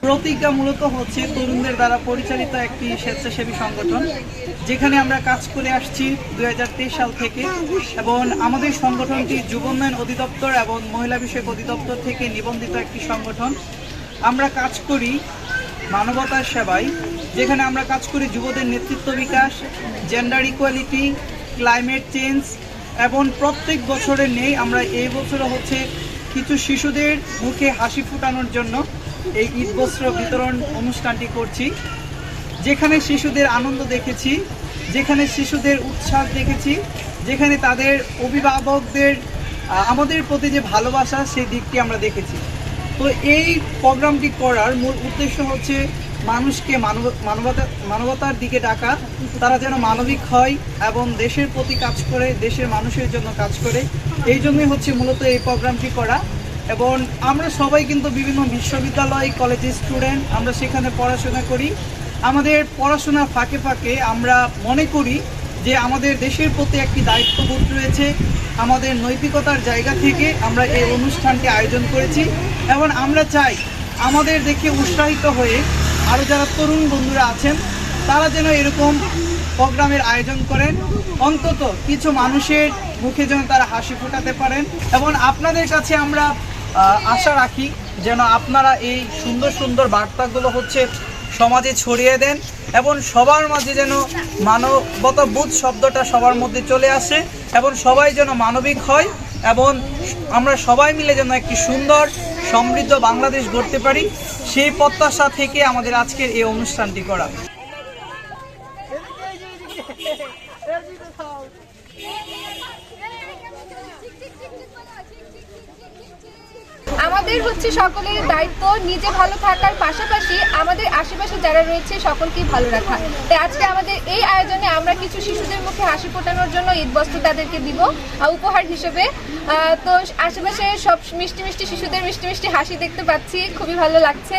প্রতিজ্ঞা মূলত হচ্ছে তরুণদের দ্বারা পরিচালিত একটি স্বেচ্ছাসেবী সংগঠন, যেখানে আমরা কাজ করে আসছি 2023 সাল থেকে, এবং আমাদের সংগঠনটি যুব উন্নয়ন অধিদপ্তর এবং মহিলা বিষয়ক অধিদপ্তর থেকে নিবন্ধিত একটি সংগঠন। আমরা কাজ করি মানবতার সেবায়, যেখানে আমরা কাজ করি যুবদের নেতৃত্ব বিকাশ, জেন্ডার ইকুয়ালিটি, ক্লাইমেট চেঞ্জ, এবং প্রত্যেক বছরের নেই আমরা এই বছরও হচ্ছে কিছু শিশুদের মুখে হাসি ফোটানোর জন্য এই ঈদ বস্ত্র বিতরণ অনুষ্ঠানটি করছি, যেখানে শিশুদের আনন্দ দেখেছি, যেখানে শিশুদের উৎসাহ দেখেছি, যেখানে তাদের অভিভাবকদের আমাদের প্রতি যে ভালোবাসা সেই দিকটি আমরা দেখেছি। তো এই প্রোগ্রামটি করার মূল উদ্দেশ্য হচ্ছে মানুষকে মানবতার দিকে ডাকা, তারা যেন মানবিক হয় এবং দেশের প্রতি কাজ করে, দেশের মানুষের জন্য কাজ করে। এই জন্যই হচ্ছে মূলত এই প্রোগ্রামটি করা। এবং আমরা সবাই কিন্তু বিভিন্ন বিশ্ববিদ্যালয়, কলেজের স্টুডেন্ট, আমরা সেখানে পড়াশোনা করি। আমাদের পড়াশোনার ফাঁকে ফাঁকে আমরা মনে করি যে আমাদের দেশের প্রতি একটি দায়িত্ববোধ রয়েছে। আমাদের নৈতিকতার জায়গা থেকে আমরা এই অনুষ্ঠানটি আয়োজন করেছি, এবং আমরা চাই আমাদের দেখে উৎসাহিত হয়ে আরও যারা তরুণ বন্ধুরা আছেন তারা যেন এরকম প্রোগ্রামের আয়োজন করেন, অন্তত কিছু মানুষের মুখে যেন তারা হাসি ফোটাতে পারেন। এবং আপনাদের কাছে আমরা আশা রাখি যেন আপনারা এই সুন্দর সুন্দর বার্তাগুলো হচ্ছে সমাজে ছড়িয়ে দেন, এবং সবার মাঝে যেন মানবতাবোধ শব্দটা সবার মধ্যে চলে আসে, এবং সবাই যেন মানবিক হয়, এবং আমরা সবাই মিলে যেন একটি সুন্দর সমৃদ্ধ বাংলাদেশ গড়তে পারি, সেই প্রত্যাশা থেকে আমাদের আজকের এই অনুষ্ঠানটি করা। আমাদের হচ্ছে সকলের দায়িত্ব নিজে ভালো থাকার পাশাপাশি আমাদের আশেপাশে যারা রয়েছে সকলকেই ভালো রাখা। তাই আজকে আমাদের এই আয়োজনে আমরা কিছু শিশুদের মুখে হাসি ফোটানোর জন্য ঈদ বস্ত্র তাদেরকে দিব উপহার হিসেবে। তো আশেপাশে সব মিষ্টি মিষ্টি শিশুদের মিষ্টি মিষ্টি হাসি দেখতে পাচ্ছি, খুবই ভালো লাগছে।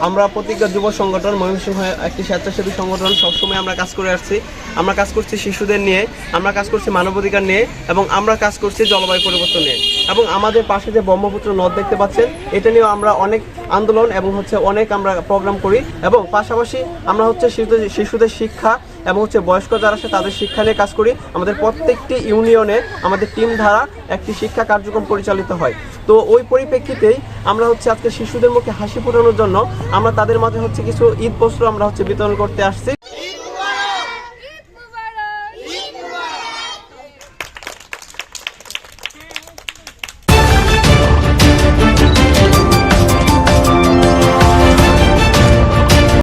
আমরা প্রতিজ্ঞা যুব সংগঠন ময়মনসিংহ একটি স্বেচ্ছাসেবী সংগঠন, সবসময় আমরা কাজ করে আসছি। আমরা কাজ করছি শিশুদের নিয়ে, আমরা কাজ করছি মানবাধিকার নিয়ে, এবং আমরা কাজ করছি জলবায়ু পরিবর্তন নিয়ে। এবং আমাদের পাশে যে ব্রহ্মপুত্র নদ দেখতে পাচ্ছেন, এটা নিয়েও আমরা অনেক আন্দোলন এবং অনেক আমরা প্রোগ্রাম করি। এবং পাশাপাশি আমরা শিশুদের শিক্ষা এবং বয়স্ক যারা আছে তাদের শিক্ষা নিয়ে কাজ করি। আমাদের প্রত্যেকটি ইউনিয়নে আমাদের টিম দ্বারা একটি শিক্ষা কার্যক্রম পরিচালিত হয়। তো ওই পরিপ্রেক্ষিতেই আমরা আজকে শিশুদের মুখে হাসি ফোটানোর জন্য আমরা তাদের মাঝে কিছু ঈদ বস্ত্র আমরা বিতরণ করতে আসছি।